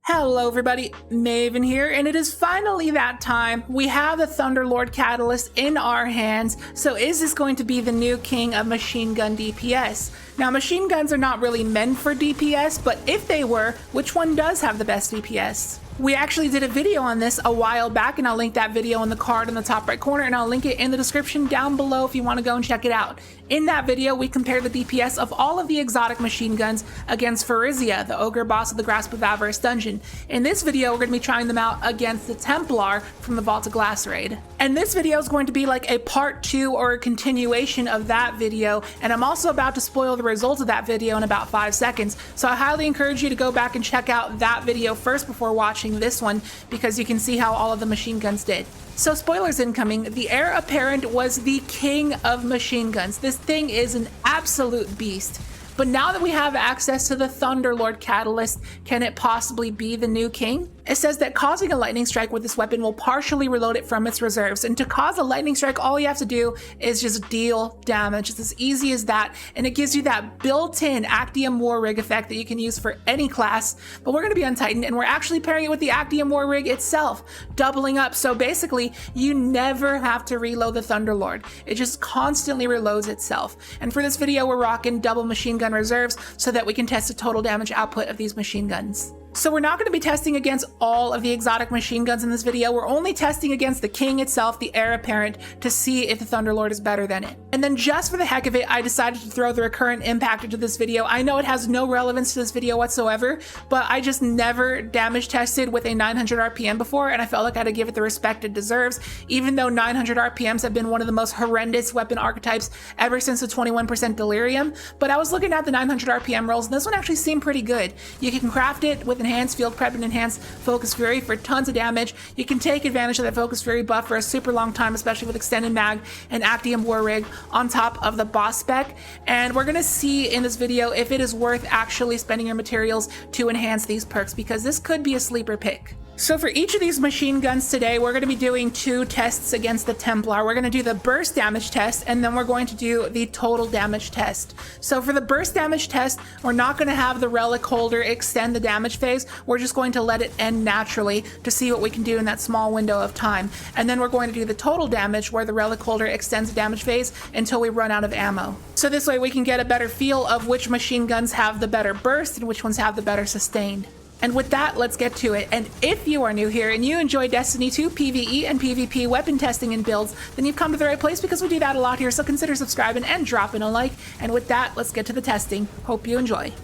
Hello everybody, Maven here, and it is finally that time. We have the Thunderlord Catalyst in our hands, so is this going to be the new king of machine gun DPS? Now, machine guns are not really meant for DPS, but if they were, which one does have the best DPS? We actually did a video on this a while back, and I'll link that video in the card in the top right corner, and I'll link it in the description down below if you want to go and check it out. In that video, we compared the DPS of all of the exotic machine guns against Pharizia, the ogre boss of the Grasp of Avarice dungeon. In this video, we're going to be trying them out against the Templar from the Vault of Glass raid. And this video is going to be like a part 2 or a continuation of that video, and I'm also about to spoil the results of that video in about 5 seconds, so I highly encourage you to go back and check out that video first before watching this one, because you can see how all of the machine guns did. So spoilers incoming, the Heir Apparent was the king of machine guns. This thing is an absolute beast. But now that we have access to the Thunderlord Catalyst, can it possibly be the new king? It says that causing a lightning strike with this weapon will partially reload it from its reserves, and to cause a lightning strike, all you have to do is just deal damage. It's as easy as that, and it gives you that built-in Actium War Rig effect that you can use for any class. But we're going to be on Titan, and we're actually pairing it with the Actium War Rig itself, doubling up. So basically, you never have to reload the Thunderlord. It just constantly reloads itself. And for this video, we're rocking double machine gun reserves so that we can test the total damage output of these machine guns. So we're not going to be testing against all of the exotic machine guns in this video. We're only testing against the king itself, the Heir Apparent, to see if the Thunderlord is better than it. And then just for the heck of it, I decided to throw the Recurrent Impact into this video. I know it has no relevance to this video whatsoever, but I just never damage tested with a 900 RPM before, and I felt like I had to give it the respect it deserves, even though 900 RPMs have been one of the most horrendous weapon archetypes ever since the 21% Delirium. But I was looking at the 900 RPM rolls, and this one actually seemed pretty good. You can craft it with Enhanced Field Prep and Enhanced Focus Fury for tons of damage. You can take advantage of that Focus Fury buff for a super long time, especially with Extended Mag and Actium War Rig on top of the boss spec. And we're going to see in this video if it is worth actually spending your materials to enhance these perks, because this could be a sleeper pick. So for each of these machine guns today, we're going to be doing 2 tests against the Templar. We're going to do the burst damage test, and then we're going to do the total damage test. So for the burst damage test, we're not going to have the relic holder extend the damage phase. We're just going to let it end naturally to see what we can do in that small window of time. And then we're going to do the total damage, where the relic holder extends the damage phase until we run out of ammo. So this way we can get a better feel of which machine guns have the better burst and which ones have the better sustained. And with that, let's get to it. And if you are new here and you enjoy Destiny 2 PvE and PvP weapon testing and builds, then you've come to the right place, because we do that a lot here, so consider subscribing and dropping a like. And with that, let's get to the testing. Hope you enjoy.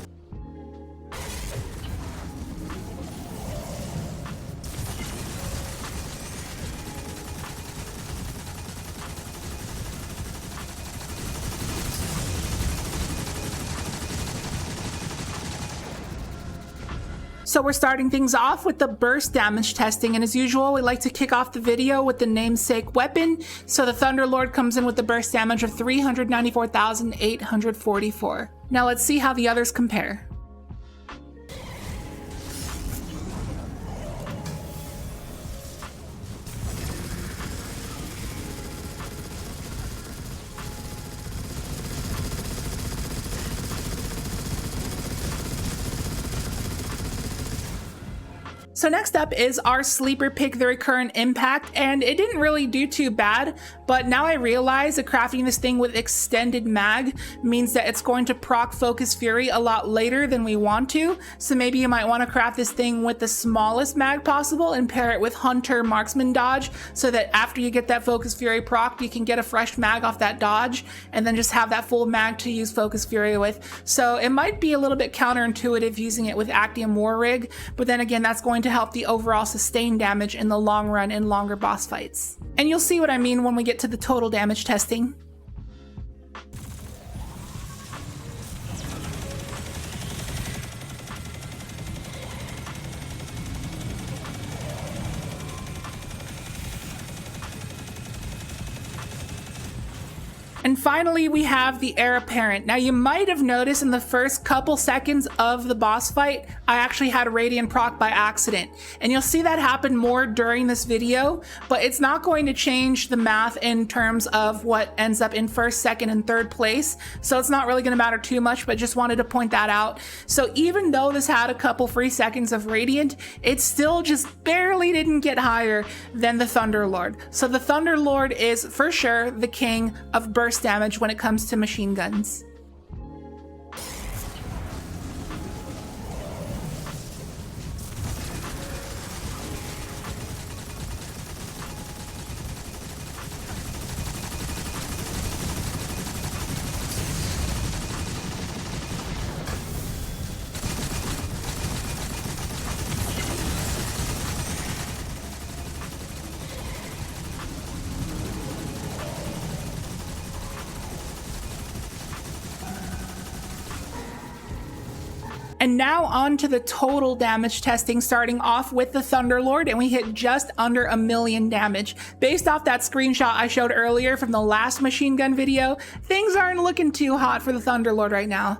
So we're starting things off with the burst damage testing, and as usual, we like to kick off the video with the namesake weapon. So the Thunderlord comes in with the burst damage of 394,844. Now let's see how the others compare. So next up is our sleeper pick, the Recurrent Impact, and it didn't really do too bad, but now I realize that crafting this thing with Extended Mag means that it's going to proc Focus Fury a lot later than we want to, so maybe you might want to craft this thing with the smallest mag possible and pair it with Hunter Marksman Dodge, so that after you get that Focus Fury proc, you can get a fresh mag off that dodge, and then just have that full mag to use Focus Fury with. So it might be a little bit counterintuitive using it with Actium War Rig, but then again, that's going to help the overall sustained damage in the long run in longer boss fights. And you'll see what I mean when we get to the total damage testing. And finally, we have the Heir Apparent. Now, you might have noticed in the first couple seconds of the boss fight, I actually had a Radiant proc by accident. And you'll see that happen more during this video, but it's not going to change the math in terms of what ends up in first, second, and third place. So it's not really going to matter too much, but just wanted to point that out. So even though this had a couple free seconds of Radiant, it still just barely didn't get higher than the Thunderlord. So the Thunderlord is for sure the king of burst damage when it comes to machine guns. And now on to the total damage testing, starting off with the Thunderlord, and we hit just under 1,000,000 damage. Based off that screenshot I showed earlier from the last machine gun video, things aren't looking too hot for the Thunderlord right now.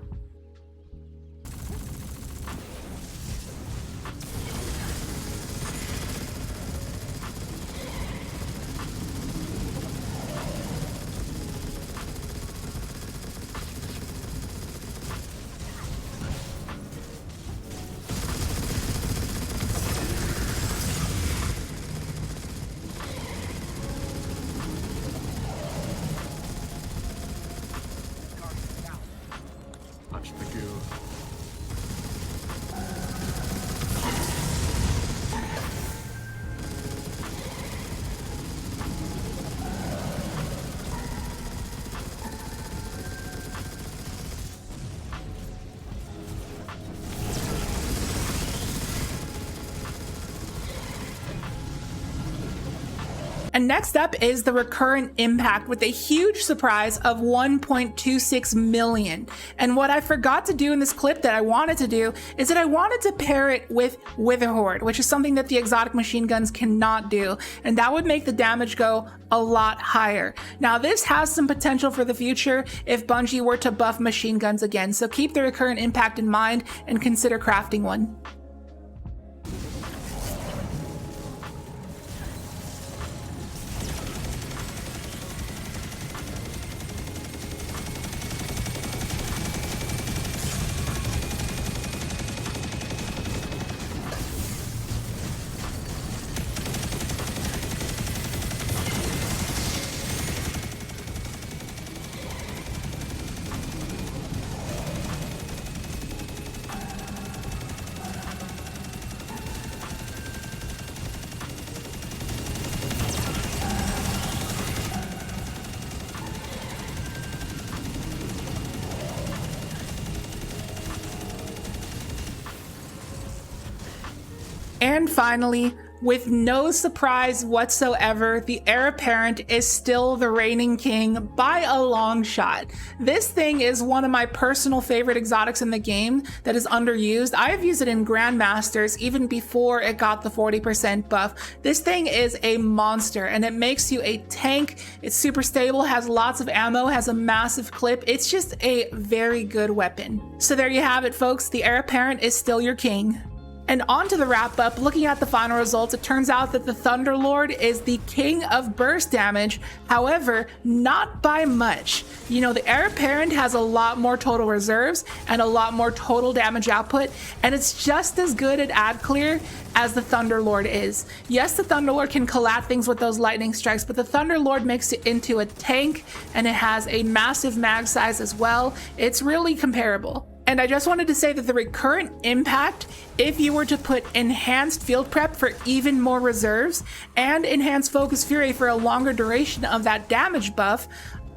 And next up is the Recurrent Impact with a huge surprise of 1.26 million. And what I forgot to do in this clip that I wanted to do is that I wanted to pair it with Witherhoard, which is something that the exotic machine guns cannot do. And that would make the damage go a lot higher. Now this has some potential for the future if Bungie were to buff machine guns again. So keep the Recurrent Impact in mind and consider crafting one. And finally, with no surprise whatsoever, the Heir Apparent is still the reigning king by a long shot. This thing is one of my personal favorite exotics in the game that is underused. I have used it in Grandmasters even before it got the 40% buff. This thing is a monster and it makes you a tank. It's super stable, has lots of ammo, has a massive clip. It's just a very good weapon. So there you have it, folks. The Heir Apparent is still your king. And on to the wrap up, looking at the final results, it turns out that the Thunderlord is the king of burst damage, however, not by much. You know, the Heir Apparent has a lot more total reserves and a lot more total damage output, and it's just as good at ad clear as the Thunderlord is. Yes, the Thunderlord can collat things with those lightning strikes, but the Thunderlord makes it into a tank, and it has a massive mag size as well. It's really comparable. And I just wanted to say that the Recurrent Impact, if you were to put Enhanced Field Prep for even more reserves and Enhanced Focus Fury for a longer duration of that damage buff,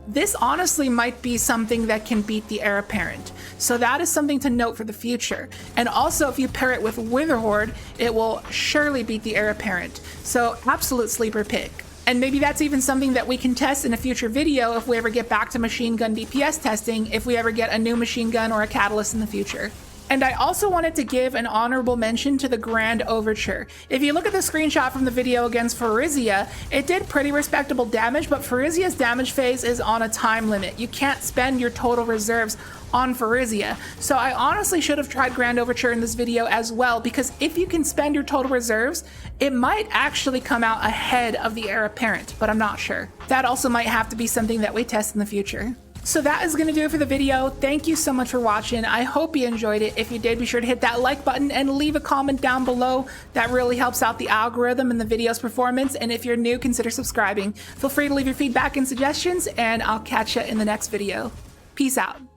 this honestly might be something that can beat the Heir Apparent. So that is something to note for the future. And also if you pair it with Witherhoard, it will surely beat the Heir Apparent. So absolute sleeper pick. And maybe that's even something that we can test in a future video if we ever get back to machine gun DPS testing, if we ever get a new machine gun or a catalyst in the future. And I also wanted to give an honorable mention to the Grand Overture. If you look at the screenshot from the video against Pharisia, it did pretty respectable damage, but Pharisia's damage phase is on a time limit. You can't spend your total reserves on Pharizia. So I honestly should have tried Grand Overture in this video as well, because if you can spend your total reserves, it might actually come out ahead of the Heir Apparent, but I'm not sure. That also might have to be something that we test in the future. So that is going to do it for the video. Thank you so much for watching. I hope you enjoyed it. If you did, be sure to hit that like button and leave a comment down below. That really helps out the algorithm and the video's performance. And if you're new, consider subscribing. Feel free to leave your feedback and suggestions, and I'll catch you in the next video. Peace out.